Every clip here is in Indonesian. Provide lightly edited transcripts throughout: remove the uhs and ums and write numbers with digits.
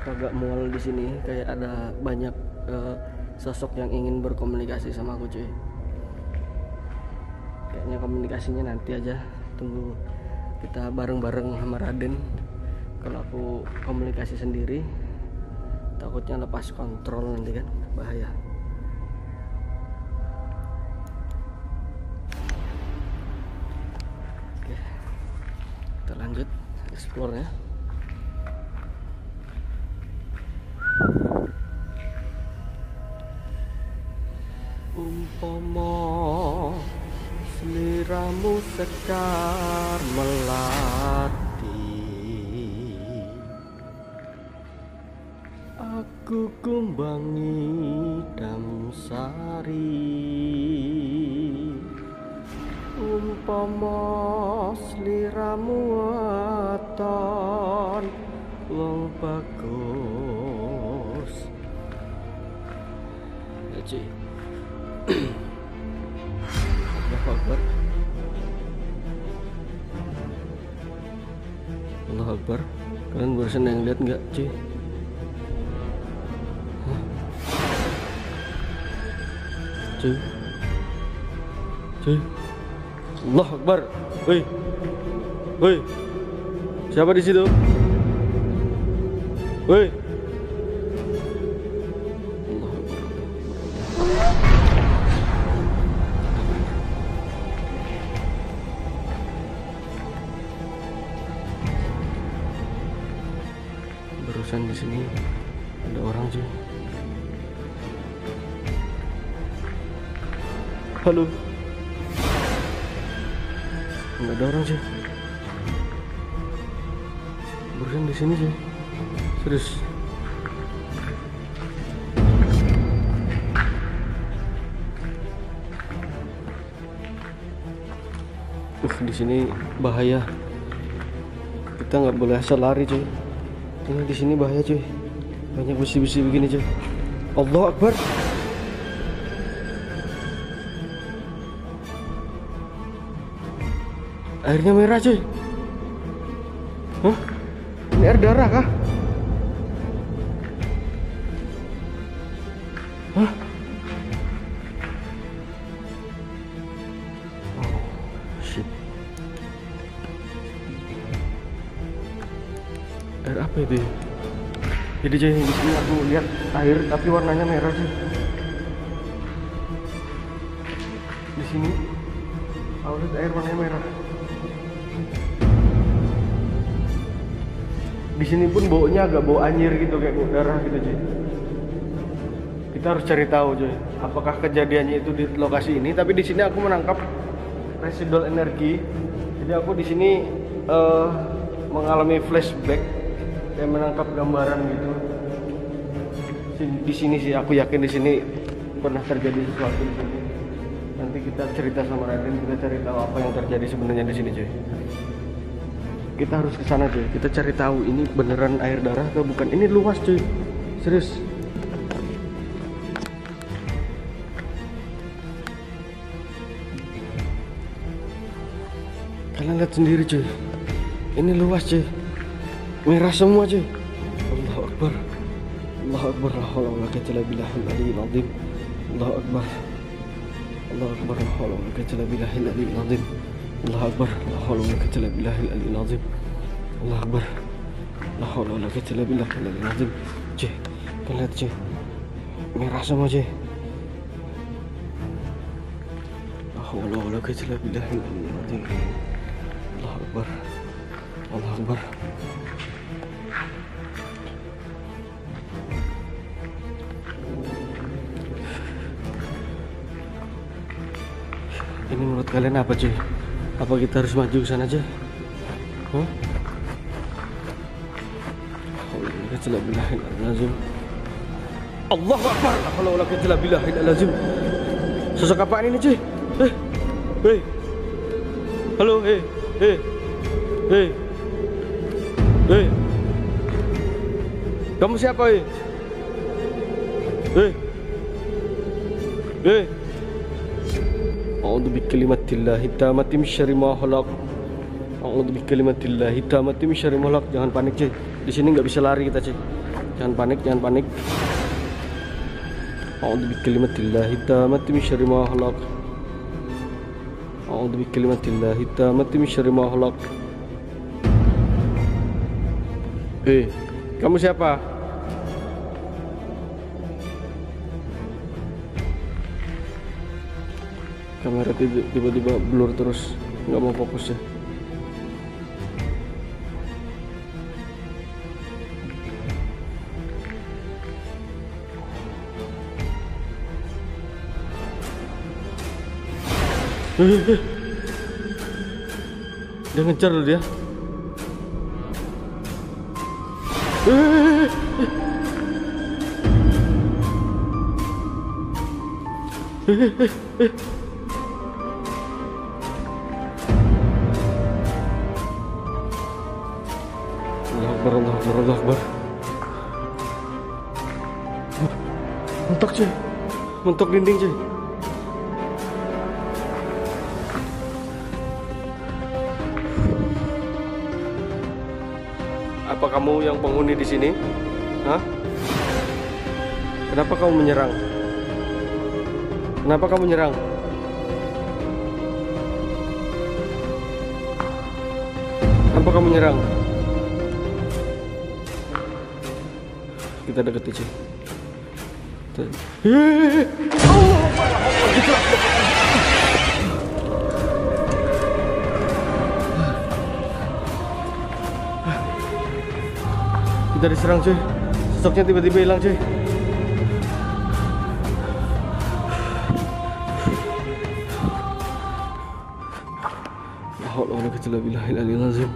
agak mual di sini, kayak ada banyak sosok yang ingin berkomunikasi sama aku cuy. Kayaknya komunikasinya nanti aja, tunggu kita bareng-bareng sama Raden. Kalau aku komunikasi sendiri takutnya lepas kontrol nanti kan, bahaya. Oke, kita lanjut explore ya. Umpama seliramu sekar melati, aku kumbangi damsari. Umpama seliramu waton wong bagus ya cuy. Allahu Akbar, Allahu Akbar. Kalian barusan yang lihat nggak cuy? Cuy, cuy, Allahu Akbar. Woi, woi, siapa di situ? Woi, barusan di sini ada orang cuy. Halo, nggak ada orang cuy. Barusan di sini cuy, serius. Di sini bahaya. Kita nggak boleh asal lari cuy. Ini di sini bahaya cuy. Banyak besi-besi begini cuy. Allahu Akbar. Airnya merah cuy. Hah? Ini air darah kah? Hah? Oh, shit. Air apa itu? Jadi cuy, di sini aku lihat air tapi warnanya merah sih. Di sini aku lihat air warnanya merah. Di sini pun baunya agak bau anjir gitu, kayak bau darah gitu cuy. Kita harus cari tahu cuy, apakah kejadiannya itu di lokasi ini. Tapi di sini aku menangkap residual energi. Jadi aku di sini mengalami flashback, kayak menangkap gambaran gitu. Di sini sih aku yakin di sini pernah terjadi sesuatu di sini. Nanti kita cerita sama Raden, kita cari tahu apa yang terjadi sebenarnya di sini cuy. Kita harus ke sana cuy. Kita cari tahu ini beneran air darah atau bukan. Ini luas cuy, serius. Kalian lihat sendiri cuy. Ini luas cuy, merah semua cuy. Allahu Akbar, Allahu Akbar, la haula wala quwwata illa billahil aliyyil azim. Allahu Akbar, Allahu Akbar, la haula wala quwwata illa billahil aliyyil azim. Allahu Akbar, la haula wala quwwata illa billahil aliyyil azim. Allahu Akbar, la haula wala quwwata illa billahil aliyyil azim. Cuy, kalian lihat cuy, merah semua cuy. La haula wala quwwata illa billahil aliyyil azim. Allahu Akbar, Allahu Akbar. Ini menurut kalian apa cuy? Apa kita harus maju ke sana aja? Hah? Allahu Akbar, la haula wala quwwata illa billahil azim. Sosok apaan ini cuy? Hei. Halo, hei. Kamu siapa, hei? A'udzu bikalimatillahi tammati min syarri ma khalaq. A'udzu bikalimatillahi tammati min syarri ma khalaq. Jangan panik cuy. Di sini nggak bisa lari kita cuy. Jangan panik, jangan panik. A'udzu bikalimatillahi tammati min syarri ma khalaq. A'udzu bikalimatillahi tammati min syarri ma khalaq. Kamu siapa? Kamera tiba-tiba blur terus, nggak mau fokus ya. Dia ngejar loh dia. Allah Akbar, Allah Akbar. Mentok cuy, mentok dinding cuy. Apa kamu yang penghuni di sini? Hah? Kenapa kamu menyerang? Kenapa kamu menyerang? Kenapa kamu menyerang? Kita deketi cuy. Kita diserang cuy. Sosoknya tiba-tiba hilang cuy. La haula wala quwwata illa billahil aliyyil azim.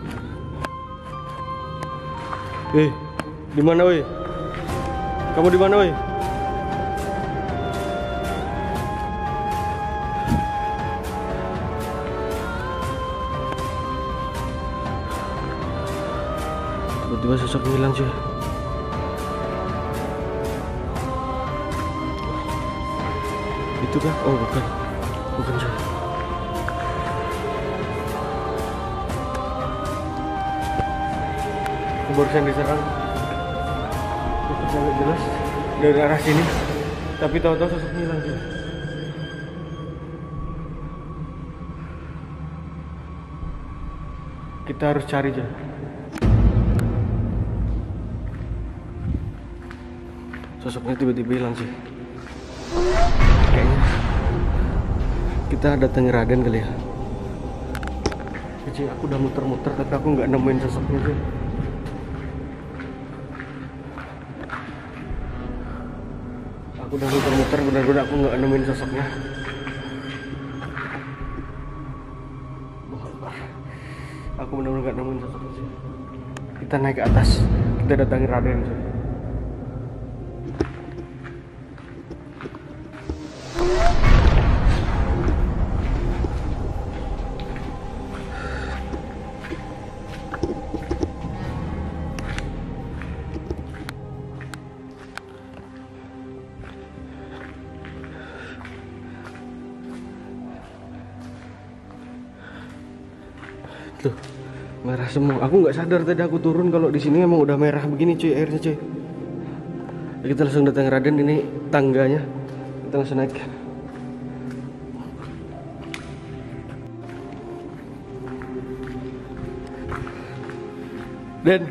Di mana woi? Kamu di mana woi? Tiba-tiba sosoknya hilang cuy. Itu kah? Oh bukan. Bukan cuy. Aku barusan diserang. Sosoknya nggak jelas dari arah sini. Tapi tahu-tahu sosoknya hilang cuy. Kita harus cari cuy. Sosoknya tiba-tiba hilang sih. Kayaknya kita datangi Raden kali ya. Cuy, aku udah muter-muter tapi aku nggak nemuin sosoknya sih. Aku udah muter-muter benar-benar aku nggak nemuin sosoknya. Aku benar-benar nggak nemuin sosoknya sih. Kita naik ke atas. Kita datangi Raden sih. Tuh, merah semua. Aku nggak sadar tadi aku turun kalau di sini emang udah merah begini cuy airnya cuy. Kita langsung datang Raden, ini tangganya. Kita langsung naik. Den.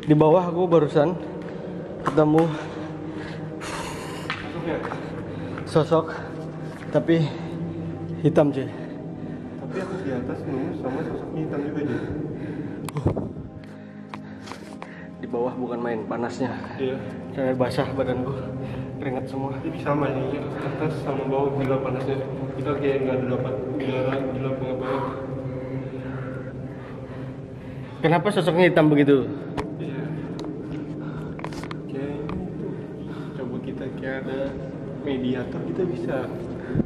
Di bawah aku barusan ketemu sosok tapi hitam cuy. Tapi aku di atas nih sama sosoknya hitam juga dia. Di bawah bukan main panasnya. Iya. Saya basah badanku, keringat semua. Jadi sama nih atas sama bawah gila panasnya. Kita kayak nggak dapat udara gila banget. Kenapa sosoknya hitam begitu? Iya. Kayak coba kita kayak ada mediator, kita bisa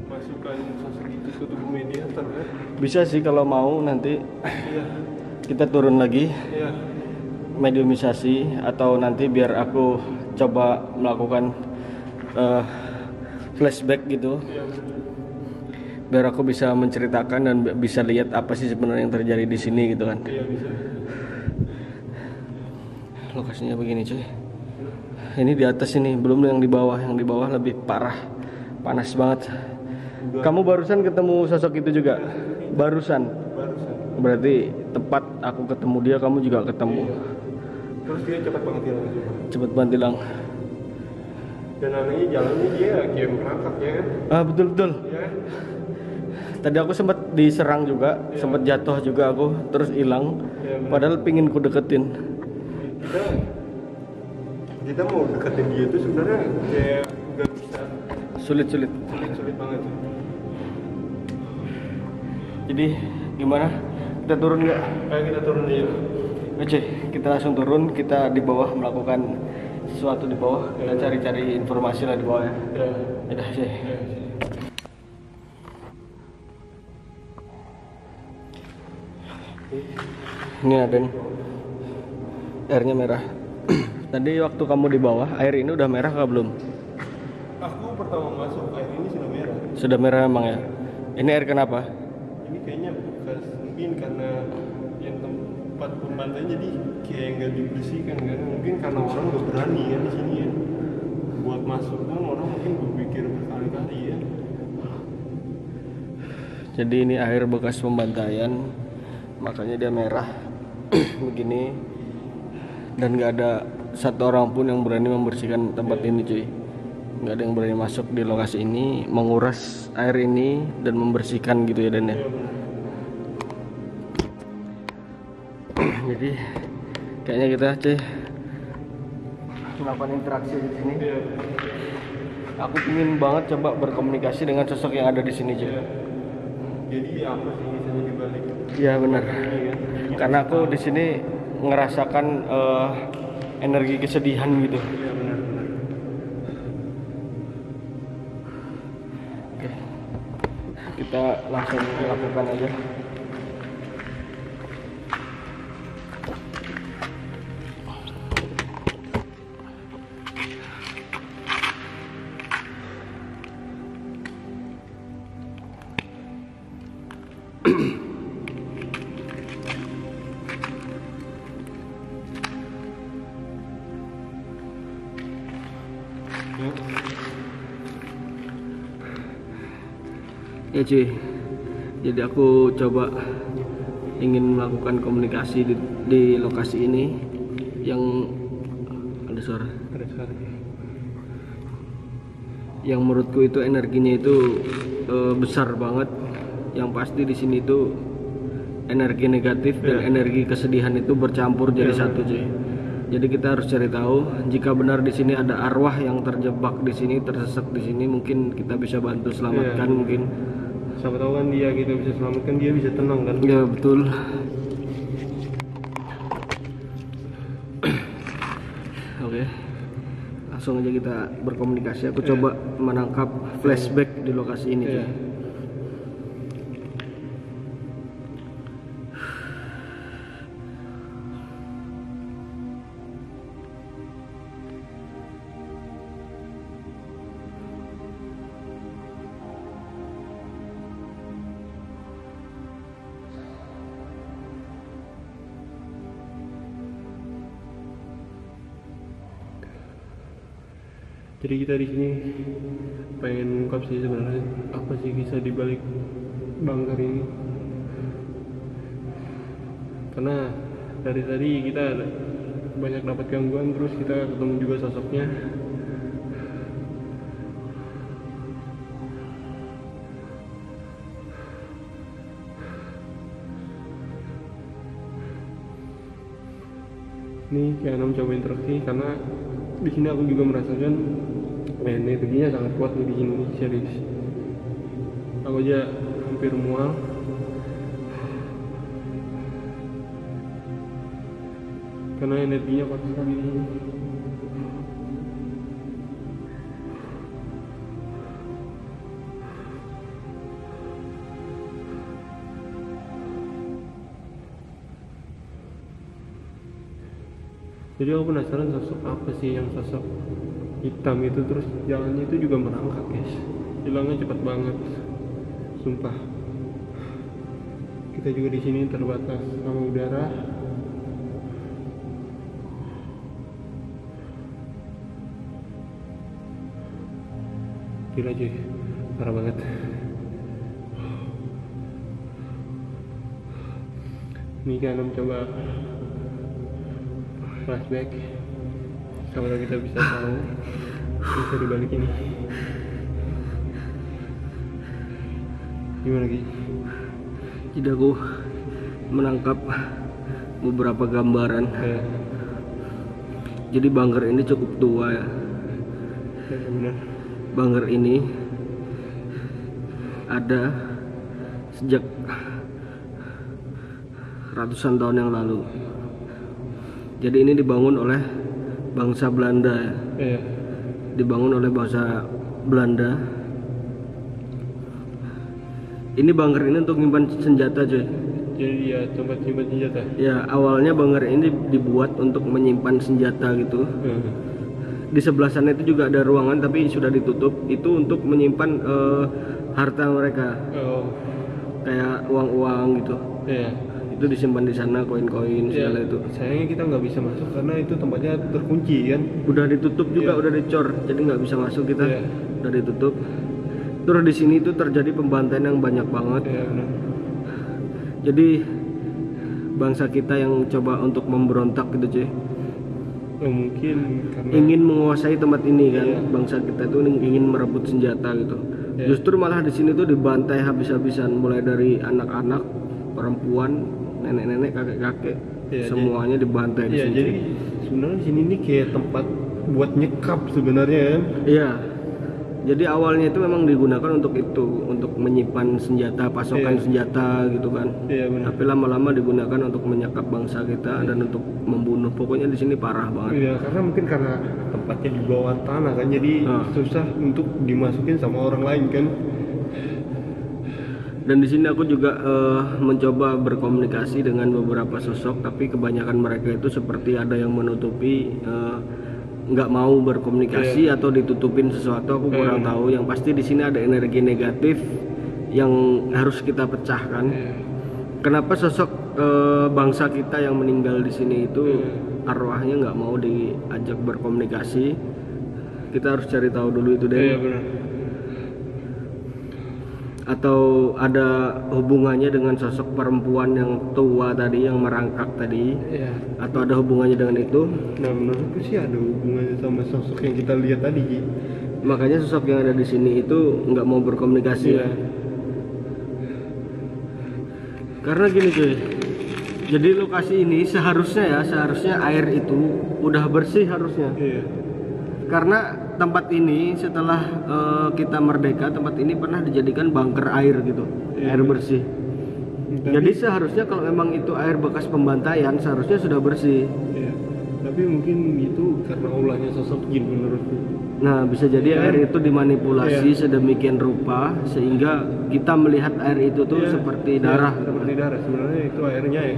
masukkan sosok itu ke tubuh mediator kan? Bisa sih kalau mau nanti. Iya. Kita turun lagi. Iya. Mediumisasi atau nanti biar aku coba melakukan flashback gitu. Iya. biar aku bisa menceritakan dan bisa lihat apa sih sebenarnya yang terjadi di sini gitu kan. Iya bisa. Lokasinya begini cuy. Ini di atas ini, belum yang di bawah. Yang di bawah lebih parah, panas banget. Kamu barusan ketemu sosok itu juga? Barusan. Berarti tepat aku ketemu dia, kamu juga ketemu. Iya. Terus dia cepat banget hilang juga. Cepet banget hilang. Dan anehnya jalannya dia kayak merangkak ya kan? Betul. Ya kan? Tadi aku sempat diserang juga, sempat jatuh juga aku, terus hilang. Iya, benar. Padahal pingin ku deketin. Kita mau deketin dia tuh sebenarnya kayak nggak bisa, Sulit. sulit banget. Jadi gimana? Kita turun nggak? Ayo kita turun aja. Oke, kita langsung turun. Kita di bawah melakukan sesuatu di bawah. Kita cari-cari informasi lah di bawah ya. Ya. Udah sih. Ini ada nih. Airnya merah. Tadi waktu kamu di bawah, air ini udah merah kah belum? Aku pertama masuk air ini sudah merah. Sudah merah emang ya. Ini air kenapa? Ini kayaknya bekas, mungkin karena yang tempat pembantaian jadi kayak nggak dibersihkan kan. Mungkin karena orang nggak berani kan di sini ya. Buat masuk pun orang mungkin berpikir berkali-kali ya. Jadi ini air bekas pembantaian, makanya dia merah begini. Dan nggak ada satu orang pun yang berani membersihkan tempat ini cuy. Nggak ada yang berani masuk di lokasi ini, menguras air ini dan membersihkan gitu ya Dan ya. Jadi kayaknya kita cuy melakukan interaksi di sini. Aku ingin banget coba berkomunikasi dengan sosok yang ada di sini cuy. Jadi apa sih misalnya dibalik? Iya benar. Karena aku di sini ngerasakan energi kesedihan gitu. Iya benar. Oke. Kita langsung lakukan aja. Ya cuy, jadi aku coba ingin melakukan komunikasi di lokasi ini yang ada suara. Ada suara. Yang menurutku itu energinya itu besar banget. Yang pasti di sini itu energi negatif dan energi kesedihan itu bercampur jadi satu cuy. Jadi kita harus cari tahu jika benar di sini ada arwah yang terjebak di sini, tersesat di sini, mungkin kita bisa bantu selamatkan mungkin. Siapa tahu kan dia kita bisa selamatkan, dia bisa tenang kan? Ya betul. Oke, langsung aja kita berkomunikasi. Aku coba menangkap flashback di lokasi ini cuy. Jadi kita di sini pengen ungkap sih sebenarnya apa sih kisah di balik bangker ini. Karena dari tadi kita banyak dapat gangguan, terus kita ketemu juga sosoknya. Ini kayak mencoba interaksi karena di sini aku juga merasakan energinya sangat kuat nih di sini, serius. Aku aja hampir mual. Karena energinya kuat sekali di sini. Jadi aku penasaran sosok apa sih, yang sosok hitam itu terus jalannya itu juga merangkak guys, hilangnya cepat banget. Sumpah. Kita juga di sini terbatas sama udara. Gila cuy, parah banget. Ini kan coba flashback. Kalau kita bisa tahu bisa dibalik ini. Gimana Ki? Jadi aku menangkap beberapa gambaran. Ya, Jadi bunker ini cukup tua ya. ya benar. Bunker ini ada sejak ratusan tahun yang lalu. Jadi ini dibangun oleh bangsa Belanda ya. Iya. Dibangun oleh bangsa Belanda. Ini bunker ini untuk menyimpan senjata cuy. Jadi ya tempat simpan senjata. Ya awalnya bunker ini dibuat untuk menyimpan senjata gitu. Di sebelah sana itu juga ada ruangan tapi sudah ditutup. Itu untuk menyimpan harta mereka. Oh. Kayak uang-uang gitu. Iya. Itu disimpan di sana, koin-koin Ya, segala itu. sayangnya kita nggak bisa masuk karena itu tempatnya terkunci kan. Udah ditutup juga, Iya. udah dicor, jadi nggak bisa masuk kita. Iya. Udah ditutup. Terus di sini tuh terjadi pembantaian yang banyak banget. Iya benar. Jadi bangsa kita yang coba untuk memberontak gitu cuy, Oh, mungkin karena ingin menguasai tempat ini kan. Iya. Bangsa kita tuh ingin merebut senjata gitu. Iya. Justru malah di sini tuh dibantai habis-habisan, mulai dari anak-anak, perempuan, nenek-nenek, kakek-kakek, Iya, semuanya dibantai di Iya, sini. jadi sebenarnya di sini nih kayak tempat buat nyekap sebenarnya kan. Iya. Jadi awalnya itu memang digunakan untuk itu, untuk menyimpan senjata, pasokan Iya. senjata gitu kan. Iya benar. Tapi lama-lama digunakan untuk menyekap bangsa kita dan untuk membunuh. Pokoknya di sini parah banget. Iya, karena mungkin karena tempatnya di bawah tanah kan, jadi susah untuk dimasukin sama orang lain kan. Dan di sini aku juga mencoba berkomunikasi dengan beberapa sosok, tapi kebanyakan mereka itu seperti ada yang menutupi, nggak mau berkomunikasi atau ditutupin sesuatu. Aku kurang tahu. Yang pasti di sini ada energi negatif yang harus kita pecahkan. Kenapa sosok bangsa kita yang meninggal di sini itu arwahnya nggak mau diajak berkomunikasi? Kita harus cari tahu dulu itu deh. Iya benar. Atau ada hubungannya dengan sosok perempuan yang tua tadi, yang merangkak tadi, Iya. atau ada hubungannya dengan itu. Nah menurutku sih ada hubungannya sama sosok yang kita lihat tadi Ki. Makanya sosok yang ada di sini itu nggak mau berkomunikasi. Iya. Karena gini cuy, jadi lokasi ini seharusnya air itu udah bersih harusnya. Iya. Karena tempat ini setelah kita merdeka, tempat ini pernah dijadikan bunker air gitu, air bersih. Jadi seharusnya kalau memang itu air bekas pembantaian, seharusnya sudah bersih. Iya. Tapi mungkin itu karena ulahnya sosok jin menurutku. Nah, bisa jadi air itu dimanipulasi sedemikian rupa sehingga kita melihat air itu tuh seperti darah. Seperti darah. Sebenarnya itu airnya ya.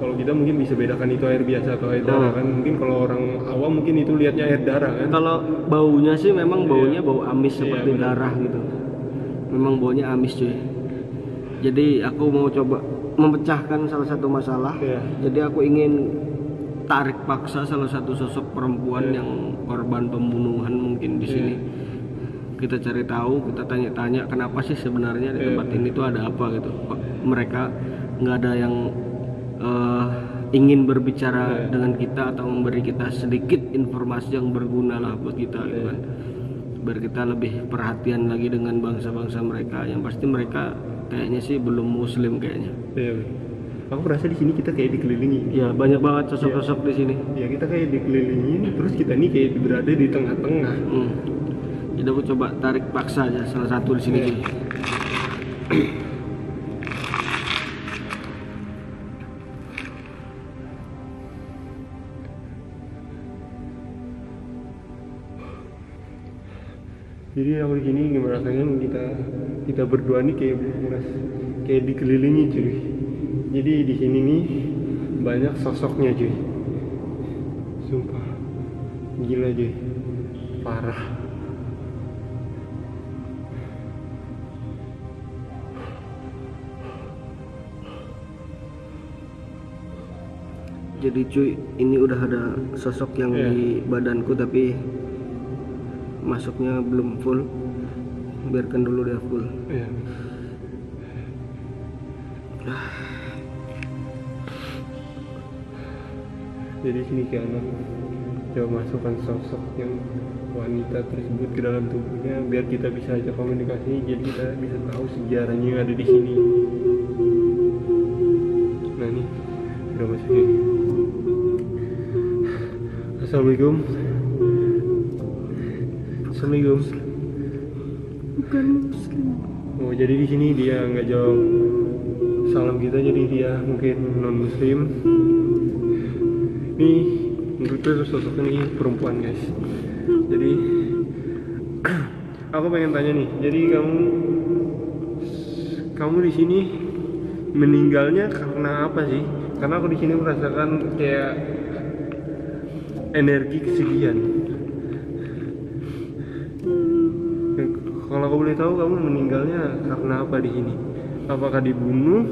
Kalau kita mungkin bisa bedakan itu air biasa atau air darah kan. Mungkin kalau orang awam mungkin itu lihatnya air darah kan. Kalau baunya sih memang baunya bau amis seperti benar. darah gitu. Memang baunya amis cuy. Jadi aku mau coba memecahkan salah satu masalah. Iya. Jadi aku ingin tarik paksa salah satu sosok perempuan yang korban pembunuhan mungkin di sini. Kita cari tahu, kita tanya-tanya kenapa sih sebenarnya di tempat ini tuh ada apa gitu. Kok mereka nggak ada yang ingin berbicara dengan kita atau memberi kita sedikit informasi yang berguna lah buat kita gitu kan. Biar kita lebih perhatian lagi dengan bangsa-bangsa mereka. Yang pasti mereka kayaknya sih belum muslim kayaknya. Iya. Aku merasa di sini kita kayak dikelilingi. Ya banyak banget sosok-sosok di sini. Ya kita kayak dikelilingi, terus kita ini kayak berada di tengah-tengah. Jadi aku coba tarik paksa aja salah satu di sini. Jadi aku di sini merasakan kita berdua nih kayak dikelilingi cuy. Jadi di sini nih banyak sosoknya cuy. Sumpah, gila cuy, parah. Jadi cuy, ini udah ada sosok yang di badanku tapi masuknya belum full. Biarkan dulu dia full. Iya. Jadi sini kanan coba masukkan sosok yang wanita tersebut ke dalam tubuhnya biar kita bisa ajak komunikasi, jadi kita bisa tahu sejarahnya yang ada di sini. Nah nih udah masukin. Assalamualaikum. Assalamualaikum. Bukan muslim. Oh jadi di sini dia nggak jawab salam kita, jadi dia mungkin non muslim. Nih menurutku sosoknya ini perempuan guys. Jadi aku pengen tanya nih, jadi kamu di sini meninggalnya karena apa sih? Karena aku di sini merasakan kayak energi kesedihan. Kalau aku boleh tahu, kamu meninggalnya karena apa di sini? Apakah dibunuh?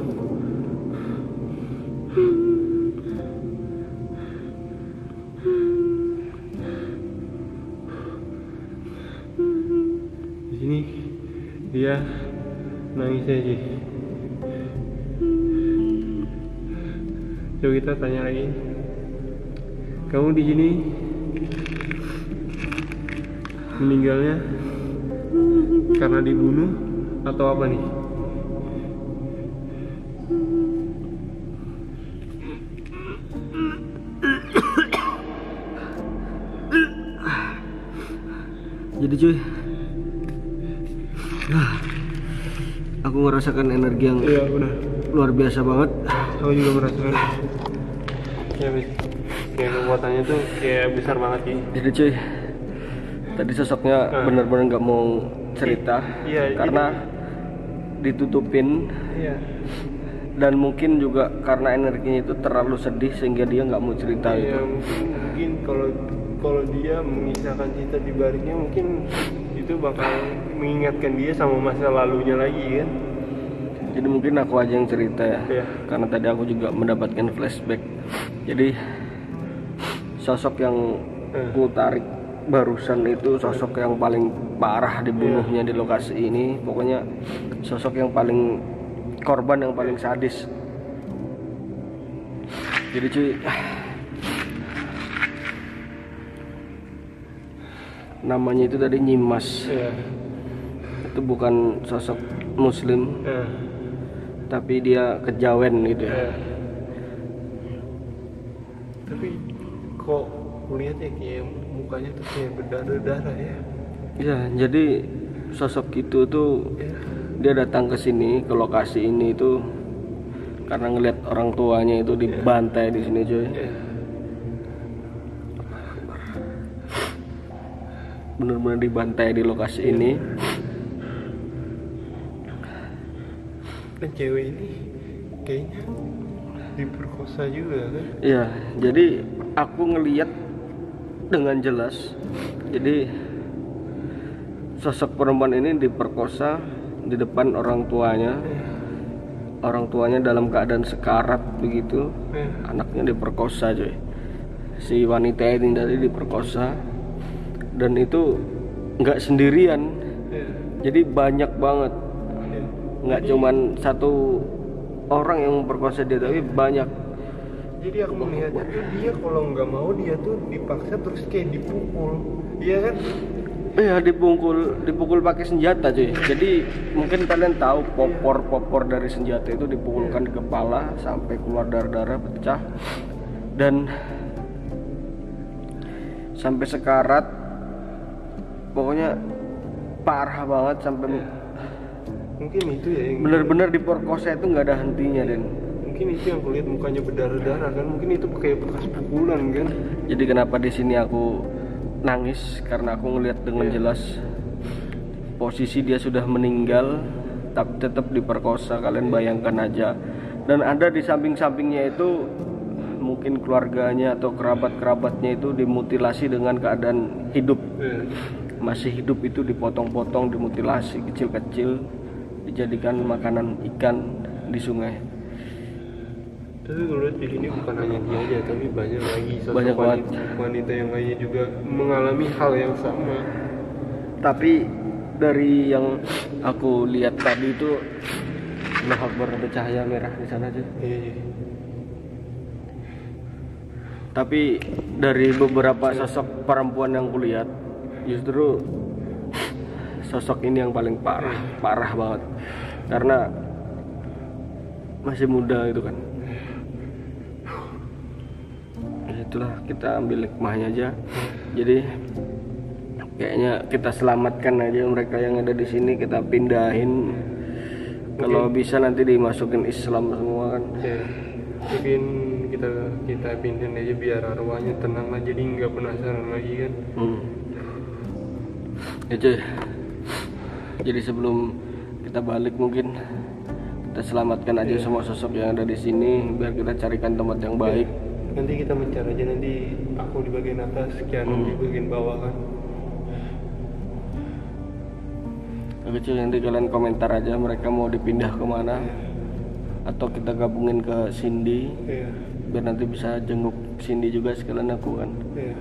Di sini dia nangis aja. Coba kita tanya lagi. Kamu di sini meninggalnya karena dibunuh atau apa nih? Jadi cuy, aku ngerasakan energi yang Iya benar. luar biasa banget. Aku juga merasakan. Ya bis. Kayak kekuatannya tuh kayak besar banget sih. Jadi cuy, tadi sosoknya benar-benar nggak mau cerita Iya, karena ditutupin. Iya. Dan mungkin juga karena energinya itu terlalu sedih sehingga dia nggak mau cerita Iya, itu. mungkin kalau dia mengisahkan cerita di baliknya, mungkin itu bakal mengingatkan dia sama masa lalunya lagi kan. Jadi mungkin aku aja yang cerita ya. Iya. Karena tadi aku juga mendapatkan flashback. Jadi sosok yang ku tarik barusan itu sosok yang paling parah dibunuhnya di lokasi ini. Pokoknya sosok yang paling korban, yang paling sadis. Jadi cuy, namanya itu tadi Nyimas. Iya. Itu bukan sosok muslim, Iya. tapi dia kejawen gitu ya. Iya. Tapi kok lihatnya kayak mukanya tuh kayak berdarah-darah ya. Ya, jadi sosok itu tuh dia datang ke sini, ke lokasi ini itu karena ngelihat orang tuanya itu dibantai di sini cuy. Iya. Benar-benar dibantai di lokasi ini. Dan cewek ini kayaknya diperkosa juga kan? Ya, jadi aku ngelihat dengan jelas. Jadi sosok perempuan ini diperkosa di depan orang tuanya. Orang tuanya dalam keadaan sekarat begitu. Anaknya diperkosa cuy. Si wanita ini tadi diperkosa. Dan itu nggak sendirian. Jadi banyak banget. Nggak cuman satu orang yang memperkosa dia, tapi banyak. Jadi aku melihatnya tuh dia kalau nggak mau dia tuh dipaksa terus kayak dipukul, iya kan? Iya, dipukul pakai senjata cuy. Jadi mungkin kalian tahu popor dari senjata itu dipukulkan di kepala sampai keluar darah-darah pecah dan sampai sekarat. Pokoknya parah banget sampai Mungkin itu ya yang benar-benar diperkosa itu nggak ada hentinya dan mungkin itu yang kulihat mukanya berdarah-darah kan, mungkin itu kayak bekas pukulan kan. jadi kenapa di sini aku nangis karena aku ngelihat dengan jelas posisi dia sudah meninggal tapi tetap diperkosa. Kalian bayangkan aja. Dan ada di samping-sampingnya itu mungkin keluarganya atau kerabat-kerabatnya itu dimutilasi dengan keadaan hidup. Masih hidup itu dipotong-potong, dimutilasi kecil-kecil, dijadikan makanan ikan di sungai. Tapi gue lihat di sini bukan hanya dia aja, tapi banyak lagi sosok Banyak banget. wanita yang lainnya juga mengalami hal yang sama. Tapi dari yang aku lihat tadi itu Allahu Akbar, ada cahaya merah di sana aja. Iya. Tapi dari beberapa sosok perempuan yang kulihat, justru sosok ini yang paling parah banget. Karena masih muda itu kan. Ya itulah, kita ambil hikmahnya aja. Jadi kayaknya kita selamatkan aja mereka yang ada di sini, kita pindahin. Kalau bisa nanti dimasukin Islam semua kan. Ya, mungkin kita pindahin aja biar arwahnya tenang lah, jadi nggak penasaran lagi kan. Ya cuy, jadi sebelum kita balik mungkin kita selamatkan aja semua sosok yang ada di sini biar kita carikan tempat yang baik. Nanti kita mencari aja, nanti aku di bagian atas, Kianu di bagian bawah kan. Oke cuy, nanti kalian komentar aja mereka mau dipindah kemana, atau kita gabungin ke Cindy. Iya. Biar nanti bisa jenguk Cindy juga sekalian aku kan. Iya.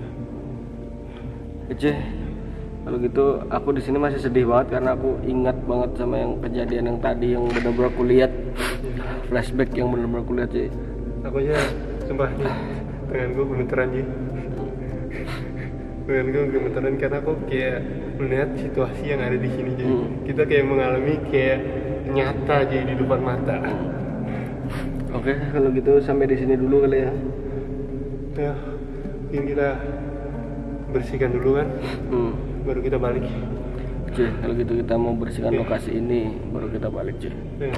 Oke, kalau gitu aku di sini masih sedih banget karena aku ingat banget sama yang kejadian yang tadi yang benar-benar aku lihat, flashback yang benar-benar aku lihat cuy. Aku aja sumpah nih, tangan gue gemeteran sih. Tangan gue gemeteran karena aku kayak melihat situasi yang ada di sini jadi kita kayak mengalami kayak nyata aja di depan mata. Oke, kalau gitu sampai di sini dulu kali ya. Ya, mungkin kita bersihkan dulu kan, baru kita balik. Oke, kalau gitu kita mau bersihkan lokasi ini baru kita balik cuy. Ya.